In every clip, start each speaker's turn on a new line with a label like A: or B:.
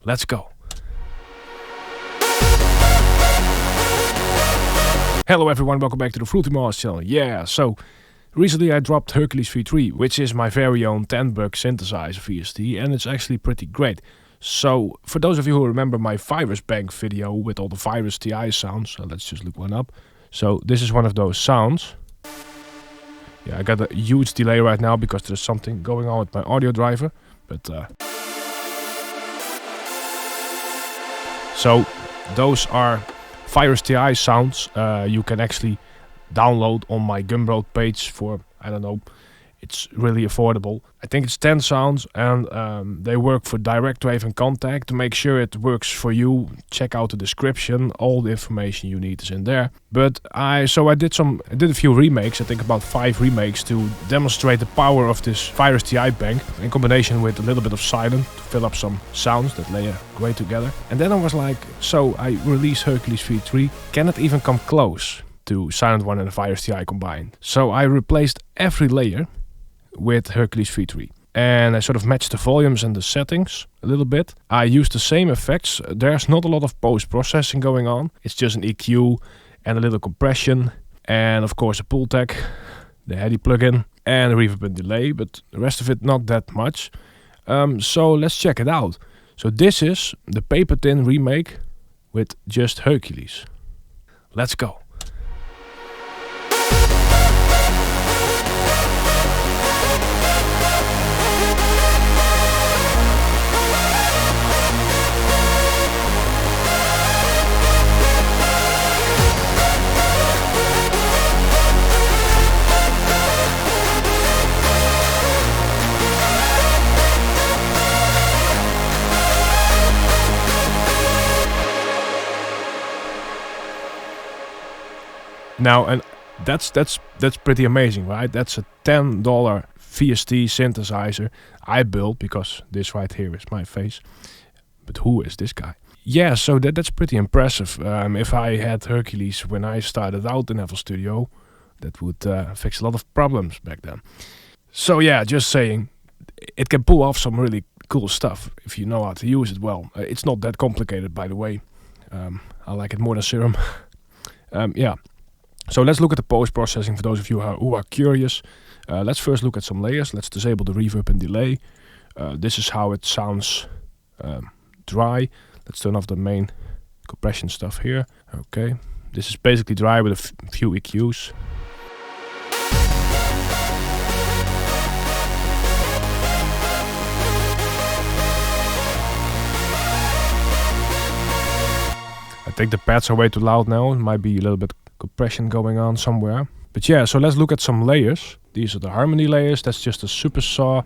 A: Let's go. Hello everyone, welcome back to the Fruitymasterz channel. Yeah, so recently I dropped Hercules V3, which is my very own 10-buck synthesizer VST, and it's actually pretty great. So, for those of you who remember my Virus Bank video with all the Virus TI sounds, let's just look one up. So, this is one of those sounds. Yeah, I got a huge delay right now because there's something going on with my audio driver, but so, those are Virus TI sounds. You can actually download on my Gumroad page for, I don't know, it's really affordable. I think it's 10 sounds, and they work for direct wave and contact. To make sure it works for you, check out the description. All the information you need is in there. But I did a few remakes, I think about 5 remakes, to demonstrate the power of this Virus TI bank in combination with a little bit of silent to fill up some sounds that layer great together. And then I was like, so I released Hercules V3. Can it even come close to Silent One and the Virus TI combined? So I replaced every layer with Hercules V3. And I sort of matched the volumes and the settings a little bit. I used the same effects. There's not a lot of post-processing going on. It's just an EQ and a little compression. And of course a pull tag, the heady plugin, and a reverb and delay. But the rest of it not that much. So let's check it out. So this is the paper tin remake with just Hercules. Let's go. Now, and that's pretty amazing, right? That's a $10 VST synthesizer I built, because this right here is my face. But who is this guy? Yeah, so that's pretty impressive. If I had Hercules when I started out in FL Studio, that would fix a lot of problems back then. So yeah, just saying, it can pull off some really cool stuff if you know how to use it well. It's not that complicated, by the way. I like it more than Serum. Yeah. So let's look at the post-processing for those of you who are curious. Let's first look at some layers. Let's disable the reverb and delay. This is how it sounds dry. Let's turn off the main compression stuff here. Okay, this is basically dry with a few EQs. I think the pads are way too loud now. It might be a little bit compression going on somewhere. But yeah, so let's look at some layers. These are the harmony layers. That's just a super saw.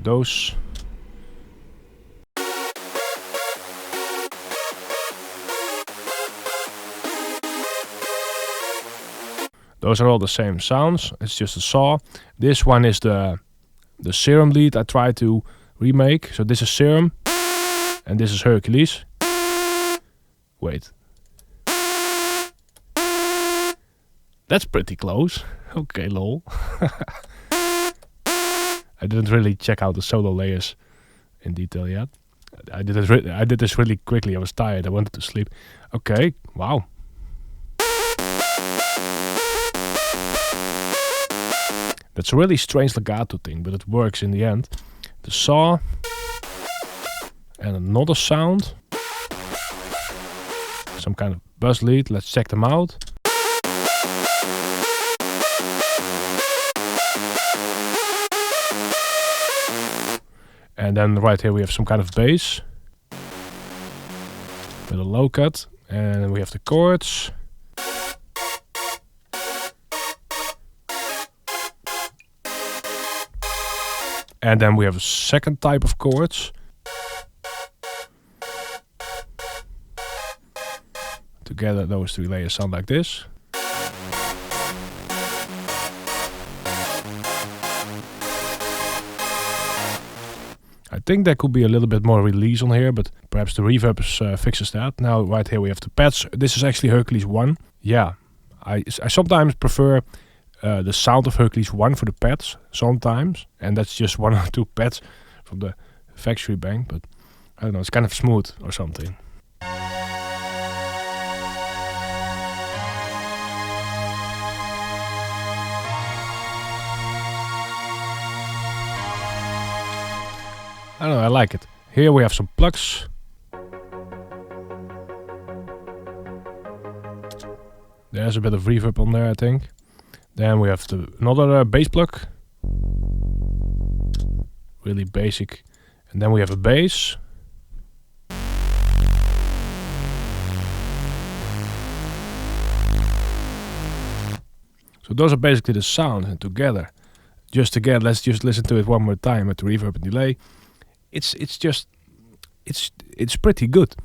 A: Those. Those are all the same sounds. It's just a saw. This one is the Serum lead I tried to remake. So this is Serum. And this is Hercules. Wait. That's pretty close. Okay, lol. I didn't really check out the solo layers in detail yet. I did this really quickly. I was tired. I wanted to sleep. Okay, wow. That's a really strange legato thing, but it works in the end. The saw and another sound. Some kind of buzz lead. Let's check them out. And then right here we have some kind of bass with a low cut, and we have the chords. And then we have a second type of chords. Together those three layers sound like this. I think there could be a little bit more release on here, but perhaps the reverb fixes that. Now right here we have the pads. This is actually Hercules 1. Yeah, I sometimes prefer the sound of Hercules 1 for the pads sometimes, and that's just 1 or 2 pads from the factory bank. But I don't know, it's kind of smooth or something. I don't know, I like it. Here we have some plugs. There's a bit of reverb on there, I think. Then we have another bass plug. Really basic. And then we have a bass. So those are basically the sounds, and together. Just again, let's just listen to it one more time with the reverb and delay. It's pretty good.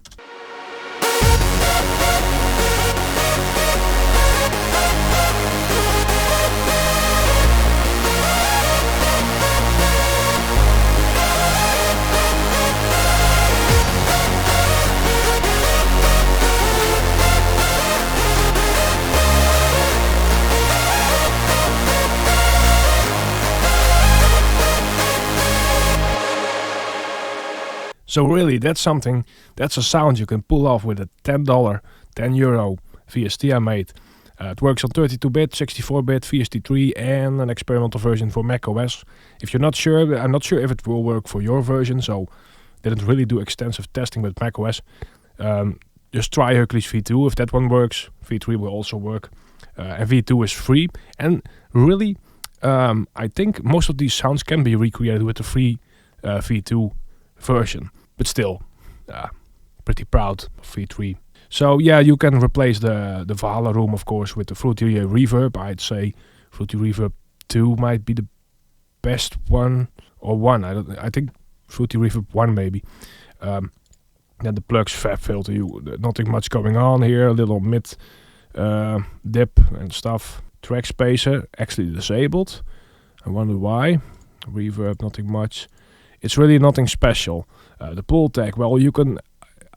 A: So really, that's a sound you can pull off with a €10 VST I made. It works on 32-bit, 64-bit, VST3 and an experimental version for macOS. If you're not sure, I'm not sure if it will work for your version, so didn't really do extensive testing with macOS. Just try Hercules V2, if that one works. V3 will also work. And V2 is free. And really, I think most of these sounds can be recreated with the free V2 version. But still, pretty proud of V3. So yeah, you can replace the Valhalla room, of course, with the Fruity Reverb. I'd say Fruity Reverb 2 might be the best one, or 1. I think Fruity Reverb 1 maybe. Then the plugs, fab filter. Nothing much going on here. A little mid dip and stuff. Track spacer actually disabled. I wonder why. Reverb, nothing much. It's really nothing special. The pull tag, well, you can.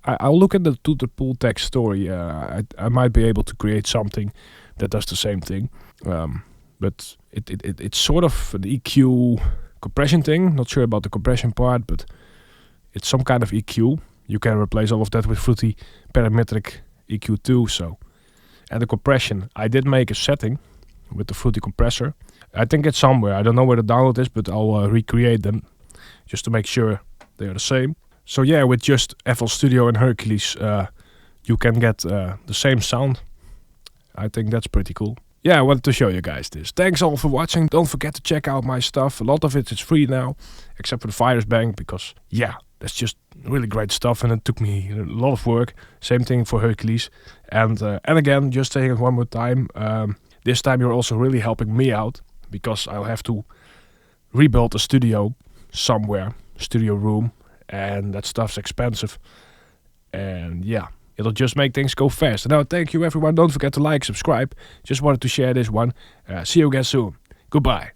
A: I'll look into the pull tag story. I might be able to create something that does the same thing. But it's sort of an EQ compression thing. Not sure about the compression part, but it's some kind of EQ. You can replace all of that with Fruity Parametric EQ too. So, and the compression, I did make a setting with the Fruity compressor. I think it's somewhere. I don't know where the download is, but I'll recreate them just to make sure they are the same. So yeah, with just FL Studio and Hercules, you can get the same sound. I think that's pretty cool. Yeah, I wanted to show you guys this. Thanks all for watching. Don't forget to check out my stuff. A lot of it is free now, except for the Virus Bank, because yeah, that's just really great stuff, and it took me a lot of work. Same thing for Hercules. And again, just saying it one more time, this time you're also really helping me out, because I'll have to rebuild a studio somewhere, studio room, and that stuff's expensive. And yeah, it'll just make things go fast. Now, thank you everyone. Don't forget to like, subscribe. Just wanted to share this one. See you again soon. Goodbye.